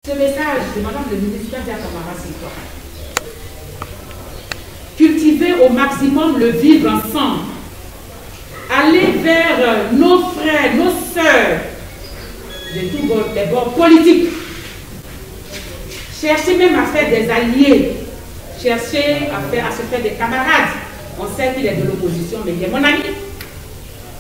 Ce message de Madame le ministre Kandia Camara, c'est quoi? Cultiver au maximum le vivre ensemble. Aller vers nos frères, nos sœurs de tous les bords politiques. Chercher même à faire des alliés. Chercher à se faire des camarades. On sait qu'il est de l'opposition, mais il est mon ami.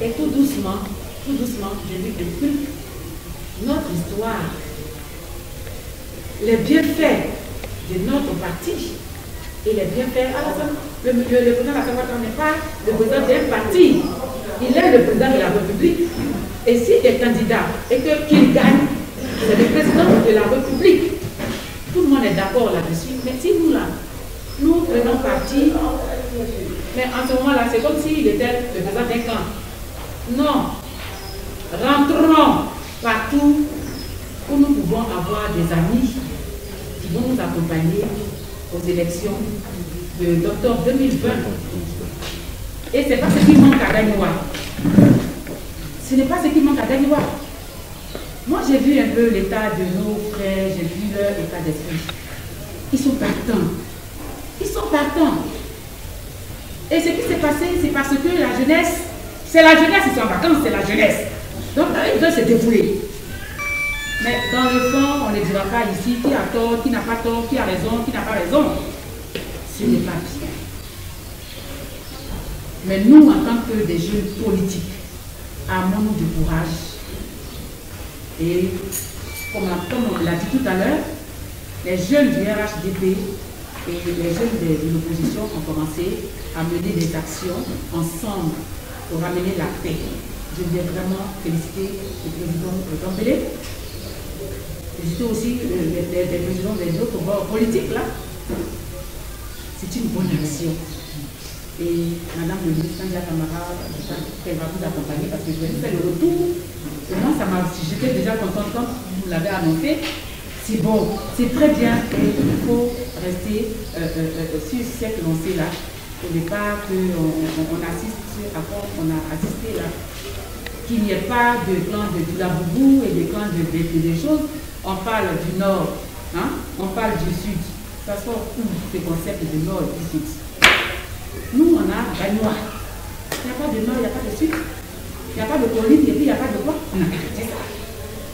Et tout doucement, je lui explique notre histoire, les bienfaits de notre parti et les bienfaits. Le président de la Assemblée n'est pas le président d'un parti, il est le président de la République. Et s'il est candidat et qu'il gagne, c'est le président de la République. Tout le monde est d'accord là-dessus, mais si nous là, nous prenons parti, mais en ce moment-là, c'est comme s'il était le président d'un camp. Non, rentrons partout où nous pouvons avoir des amis qui vont nous accompagner aux élections d'octobre 2020. Et ce n'est pas ce qui manque à Daniwa. Ce n'est pas ce qui manque à Daniwa. Moi, j'ai vu un peu l'état de nos frères, j'ai vu leur état d'esprit. Ils sont partants. Ils sont partants. Et ce qui s'est passé, c'est parce que la jeunesse, c'est la jeunesse, ils sont en vacances, c'est la jeunesse. Donc, ils doivent se dévouer. Mais dans le fond, on ne dira pas ici qui a tort, qui n'a pas tort, qui a raison, qui n'a pas raison. Ce n'est pas bien. Mais nous, en tant que des jeunes politiques, armons-nous du courage. Et comme on l'a dit tout à l'heure, les jeunes du RHDP et les jeunes de l'opposition ont commencé à mener des actions ensemble pour ramener la paix. Je voulais vraiment féliciter le président Dembélé, féliciter aussi les présidents des autres bords politiques là. C'est une bonne action. Et Madame le ministre Kandia Camara, elle va vous accompagner parce que je vais vous faire le retour. Et moi, j'étais déjà contente quand vous l'avez annoncé. C'est bon, c'est très bien et il faut rester sur cette lancée-là. Au départ, qu'on assiste à quoi on a assisté là. Qu'il n'y ait pas de clan de Doulaboubou et de clan des choses. On parle du nord, hein? On parle du sud. Ça sort où ces concepts du nord et du sud? Nous, on a Gagnois. Il n'y a pas de nord, il n'y a pas de sud. Il n'y a pas de colline et puis il n'y a pas de quoi. On a c'est ça.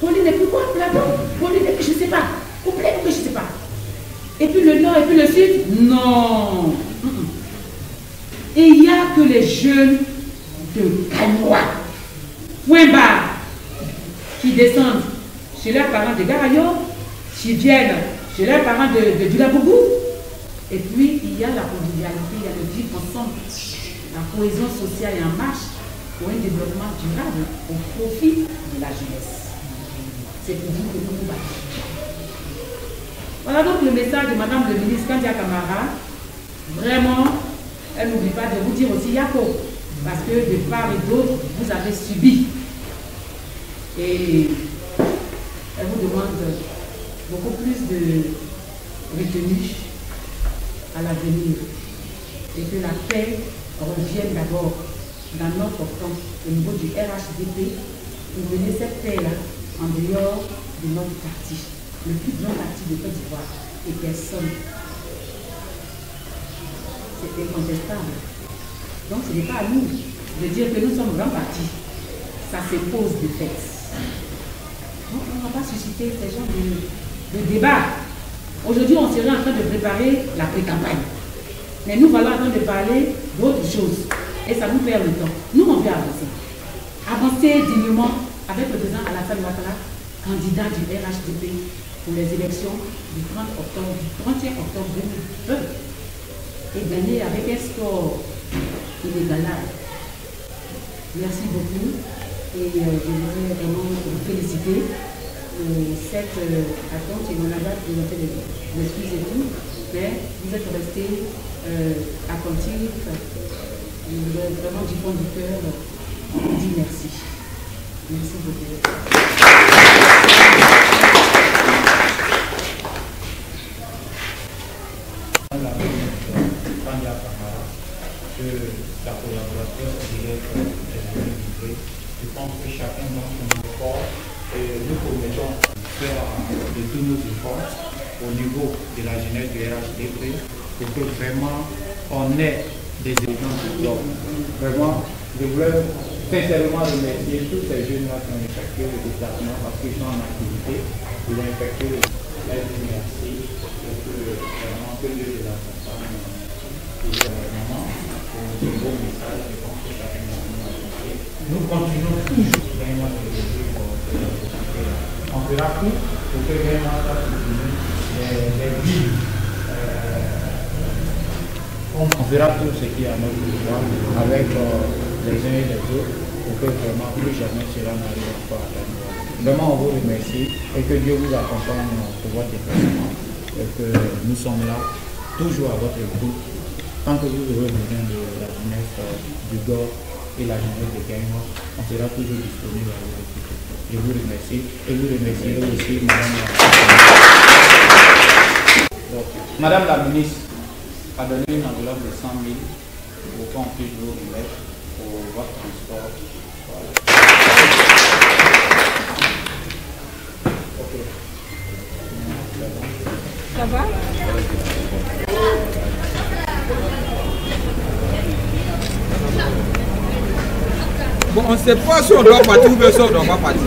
Colline et puis quoi? Plateau. Colline et puis je ne sais pas. Couplet et puis je ne sais pas. Et puis le nord et puis le sud? Non. Et il n'y a que les jeunes de Gagnois, point barre, qui descendent chez leurs parents de Garayo, qui viennent chez leurs parents de Doulaboubou. Et puis, il y a la convivialité, il y a le vivre ensemble, la cohésion sociale et en marche pour un développement durable au profit de la jeunesse. C'est pour vous que nous nous battons. Voilà donc le message de Madame le ministre Kandia Camara. Vraiment, elle n'oublie pas de vous dire aussi Yako, parce que de part et d'autre, vous avez subi. Et elle vous demande beaucoup plus de retenue à l'avenir et que la paix revienne d'abord dans notre camp au niveau du RHDP pour mener cette paix-là en dehors de notre parti, le plus grand parti de Côte d'Ivoire et personne. C'est incontestable. Donc ce n'est pas à nous de dire que nous sommes grand parti. Ça se pose de fait. Donc on ne va pas susciter ces genres de débats. Aujourd'hui, on serait en train de préparer la pré-campagne. Mais nous voilà en train de parler d'autres choses. Et ça nous perd le temps. Nous, on veut avancer. Avancer dignement avec le président Alassane Ouattara, candidat du RHDP pour les élections du 31 octobre 2020. Et gagner avec un score inégalable. Merci beaucoup. Et je voudrais vraiment vous féliciter. Cette attente et mon abat de notre excuse et tout, mais vous êtes restés attentifs. Je voudrais vraiment du fond du cœur vous dire merci. Merci beaucoup. La collaboration directe de la livrée. Je pense que chacun dans son effort, nous promettons faire de tous nos efforts au niveau de la jeunesse du RHDP pour que vraiment on ait des exemples. Donc, vraiment, je voulais sincèrement remercier tous ces jeunes-là qui ont effectué le déplacement parce qu'ils sont en activité. Ils ont effectué merci et que vraiment que Dieu les accompagne pour vraiment pour ce beau message. Je pense que ça nous continuons toujours vraiment on fera tout pour que vraiment ça continue les villes. On fera tout ce qui est à notre pouvoir avec les uns et les autres pour que vraiment plus jamais cela n'arrive encore à Gagnwa. Vraiment, on vous remercie et que Dieu vous accompagne pour votre déplacement et que nous sommes là, toujours à votre écoute. Tant que vous aurez besoin de la jeunesse du GOR et la jeunesse de Gagnwa, on sera toujours disponible à vous écouter. Je vous remercie et vous remercierez aussi Madame la ministre a donné une enveloppe de 100 000 pour qu'on puisse vous remettre pour votre transport. Voilà. Ok. Ça va? Bon, on ne sait pas si on doit partir ou bien si on ne doit pas partir.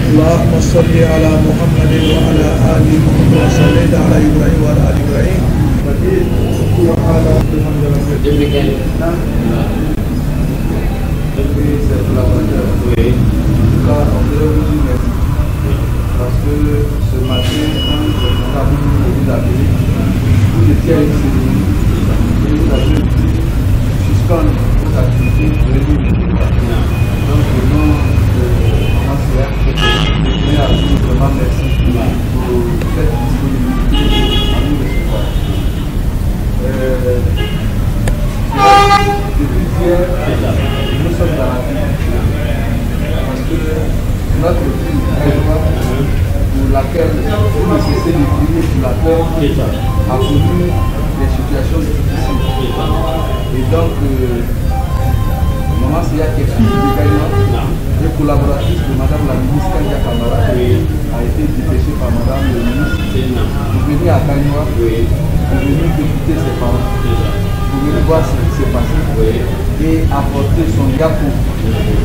اللهم صل على محمد وعلى آل محمد وصليت على إبراهيم وعلى آل إبراهيم وعلى parce que ce matin, quand nous avons eu d'Amérique, vous étiez à une cérémonie et vous avez suspendre vos activités de l'église. Donc, vraiment, Maman Séa, je voulais à vous vraiment merci pour cette disponibilité à nous recevoir. Depuis hier, nous sommes dans la vie parce que notre vie pour laquelle vous ne cessez de prier pour la paix a connu des situations difficiles. Et donc, Maman Séa, qui est fille de Gagnwa, et collaboratrice de Madame la ministre Kandia Kamara, a été dépêchée par Madame le ministre pour venir à Gagnwa, pour venir écouter ses parents, pour venir voir ce qui s'est passé et apporter son yapo,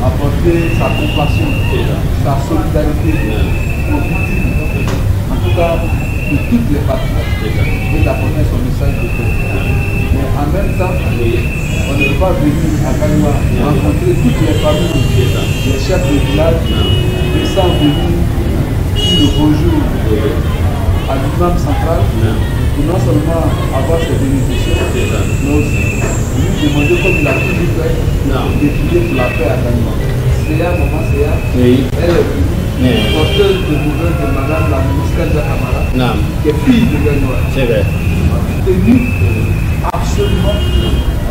apporter sa compassion, sa solidarité aux victimes, en tout cas de toutes les parties, et d'apporter son message de paix. Mais en même temps, on ne peut pas venir à Gagnwa rencontrer toutes les familles, les chefs de village, et sans venir le bonjour à l'imam central pour non seulement avoir ses bénédictions, mais aussi lui demander, comme il a toujours fait, de prier pour la paix à Gagnwa. Séa, Maman Séa, elle est venue, porteuse de nouvelles de Madame la ministre Kandia Kamara, qui est fille de Gagnwa. C'est vrai. Tenue absolument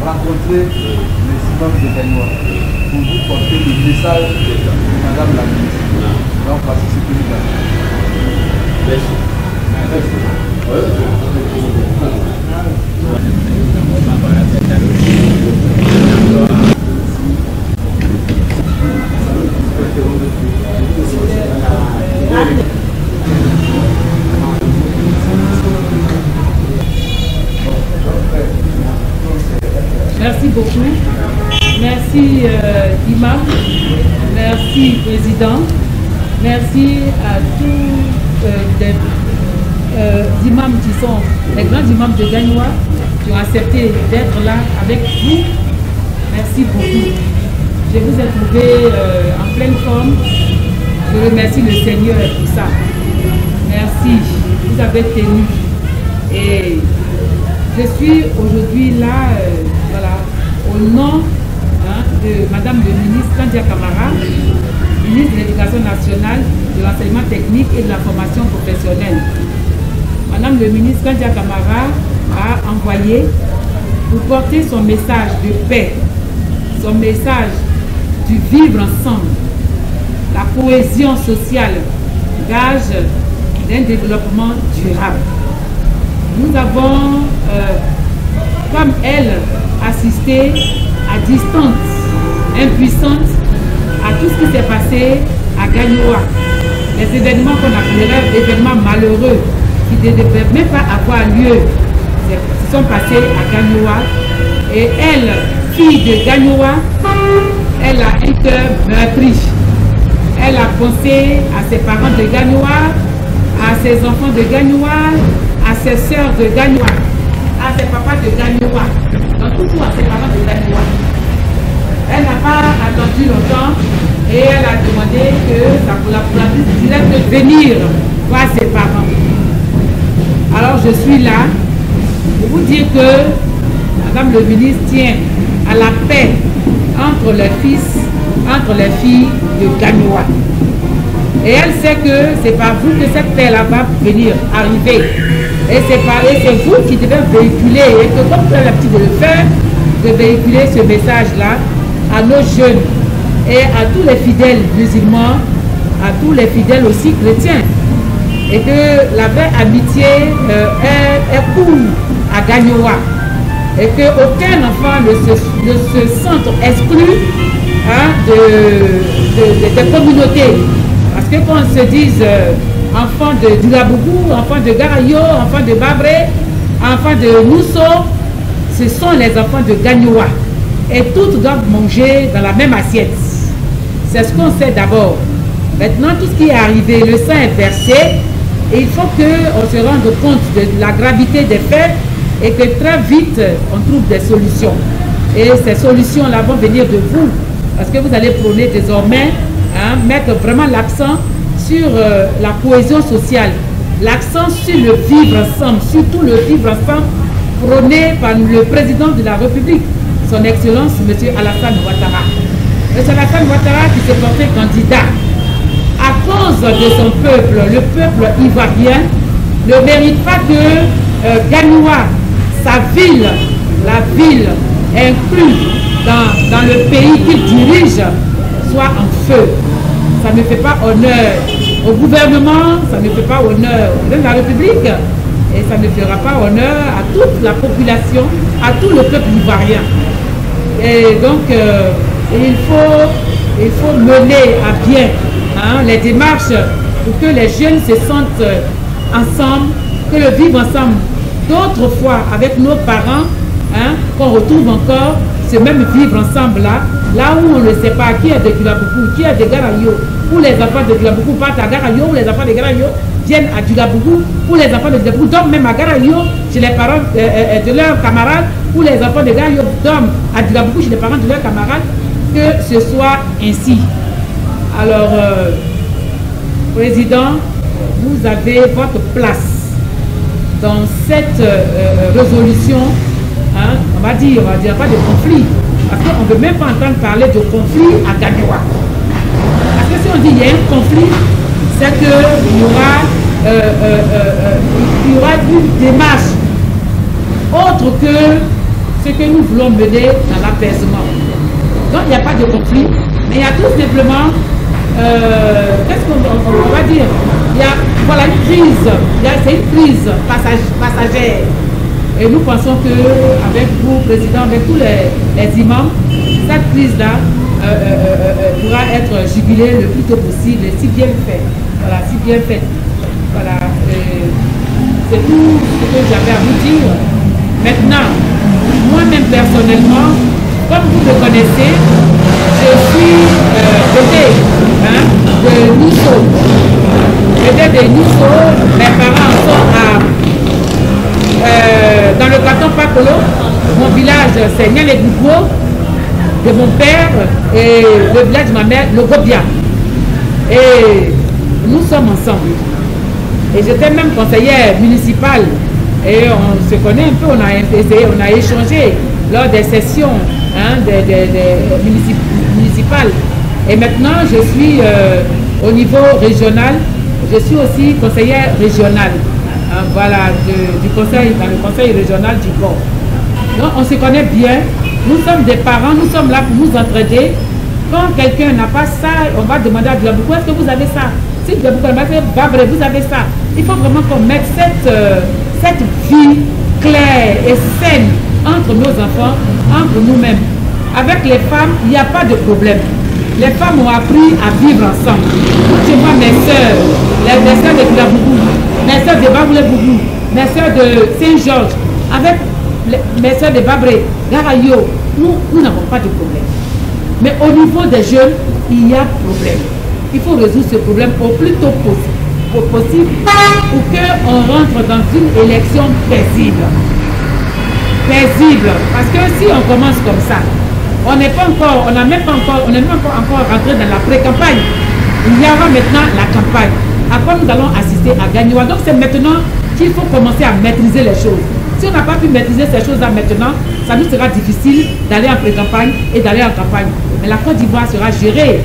rencontrer les imams de Gagnwa pour vous porter le message de Madame la ministre. Donc, voici ce que nous avons. Merci. Merci beaucoup. Merci Imam. Merci Président. Merci à tous les imams qui sont les grands imams de Gagnwa qui ont accepté d'être là avec vous. Merci beaucoup. Je vous ai trouvé en pleine forme. Je remercie le Seigneur pour ça. Merci. Vous avez tenu. Et je suis aujourd'hui là, voilà, au nom de Madame le ministre Kandia Camara, ministre de l'Éducation nationale, de l'enseignement technique et de la formation professionnelle. Madame le ministre Kandia Camara a envoyé pour porter son message de paix, son message du vivre ensemble, la cohésion sociale, gage d'un développement durable. Nous avons, comme elle, assisté à distance, impuissante, à tout ce qui s'est passé à Gagnoa. Les événements qu'on appellerait événements malheureux, qui ne devaient même pas avoir lieu, se sont passés à Gagnoa. Et elle, fille de Gagnoa, elle a un cœur meurtri. Elle a pensé à ses parents de Gagnoa, à ses enfants de Gagnoa, à ses sœurs de Gagnoa, à ses papas de Gagnoa, donc toujours à ses parents de Gagnoa. Elle n'a pas attendu longtemps et elle a demandé que sa collaboratrice directe de venir voir ses parents. Alors je suis là pour vous dire que Madame le ministre tient à la paix entre les fils, entre les filles de Gagnoa. Et elle sait que c'est par vous que cette paix-là va venir arriver. Et c'est vous qui devez véhiculer, et que comme vous avez l'habitude de le faire, de véhiculer ce message-là à nos jeunes et à tous les fidèles musulmans, à tous les fidèles aussi chrétiens. Et que la vraie amitié est cool à Gagnoa. Et qu'aucun enfant ne se sente exclu des communautés. Parce que quand on se dise enfant de Dulabougou, enfant de Garayo, enfant de Babré, enfant de Mousso, ce sont les enfants de Gagnoa. Et toutes doivent manger dans la même assiette. C'est ce qu'on sait d'abord. Maintenant, tout ce qui est arrivé, le sang est versé. Et il faut qu'on se rende compte de la gravité des faits et que très vite, on trouve des solutions. Et ces solutions-là vont venir de vous. Parce que vous allez prôner désormais, mettre vraiment l'accent sur la cohésion sociale, l'accent sur le vivre ensemble, surtout le vivre ensemble prôné par le président de la République, son Excellence, M. Alassane Ouattara. M. Alassane Ouattara qui s'est porté candidat à cause de son peuple, le peuple ivoirien, ne mérite pas que Gagnoa, sa ville, la ville incluse dans le pays qu'il dirige, soit en feu. Ça ne fait pas honneur au gouvernement, ça ne fait pas honneur au président de la République et ça ne fera pas honneur à toute la population, à tout le peuple ivoirien. Et donc, il faut mener à bien les démarches pour que les jeunes se sentent ensemble, que le vivre ensemble d'autrefois avec nos parents, qu'on retrouve encore ce même vivre ensemble là où on ne sait pas qui est de Dulabougou, qui est de Garayo, où les enfants de Dulabougou partent à Garayo, où les enfants de Garayo viennent à Dulabougou, où les enfants de Dulabougou dorment même à Garayo chez les parents de leurs camarades, où les enfants de Garayo dorment à Dulabougou chez les parents de leurs camarades, que ce soit ainsi. Alors, Président, vous avez votre place dans cette résolution, on va dire pas de conflit, parce qu'on ne veut même pas entendre parler de conflit à Gagnoa. Parce que si on dit qu'il y a un conflit, c'est qu'il y aura une démarche autre que ce que nous voulons mener dans l'apaisement. Donc il n'y a pas de conflit, mais il y a tout simplement, qu'est-ce qu'on va dire? Il y a voilà, une crise, c'est une crise passagère. Et nous pensons qu'avec vous, Président, avec tous les imams, cette crise-là pourra être jubilée le plus tôt possible, si bien fait. Voilà, si bien fait. Voilà, c'est tout ce que j'avais à vous dire. Maintenant, moi-même personnellement, comme vous le connaissez, je suis de Nisso. J'étais de Nisso, mes parents sont dans le canton Pakolo. Mon village, c'est Nialegougo, de mon père, et le village de ma mère, le Gobia. Et nous sommes ensemble. Et j'étais même conseillère municipale. Et on se connaît un peu, on a échangé lors des sessions hein, des municipales. Et maintenant, je suis au niveau régional. Je suis aussi conseillère régionale. Voilà, du conseil, dans le conseil régional du Port. Donc, on se connaît bien. Nous sommes des parents, nous sommes là pour nous entraider. Quand quelqu'un n'a pas ça, on va demander à Diaboukou, est-ce que vous avez ça? Si Diaboukou va dire, Babré, vous avez ça. Il faut vraiment qu'on mette cette vie claire et saine entre nos enfants, entre nous-mêmes. Avec les femmes, il n'y a pas de problème. Les femmes ont appris à vivre ensemble. Chez moi, mes soeurs, les soeurs de Diaboukou, mes soeurs de Babré-Bougou, mes soeurs de Saint-Georges, avec mes soeurs de Babré, Garayo, nous n'avons pas de problème. Mais au niveau des jeunes, il y a problème. Il faut résoudre ce problème au plus tôt possible pour qu'on rentre dans une élection paisible. Paisible. Parce que si on commence comme ça, on n'est pas encore, on n'est même pas encore rentré dans la pré-campagne. Il y aura maintenant la campagne. Après, nous allons assister à Gagnoua. Donc, c'est maintenant qu'il faut commencer à maîtriser les choses. Si on n'a pas pu maîtriser ces choses-là maintenant, ça nous sera difficile d'aller en pré-campagne et d'aller en campagne. Mais la Côte d'Ivoire sera gérée.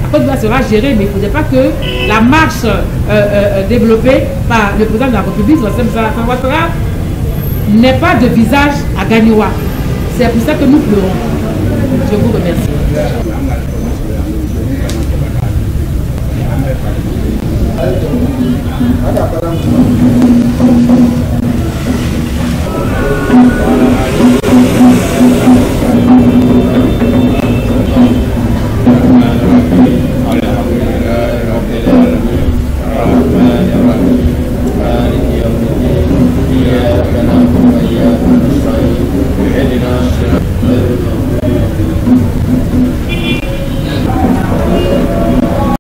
La Côte d'Ivoire sera gérée, mais il ne faudrait pas que la marche développée par le président de la République, n'ait pas de visage à Gagnoua. C'est pour ça que nous pleurons. Je vous remercie.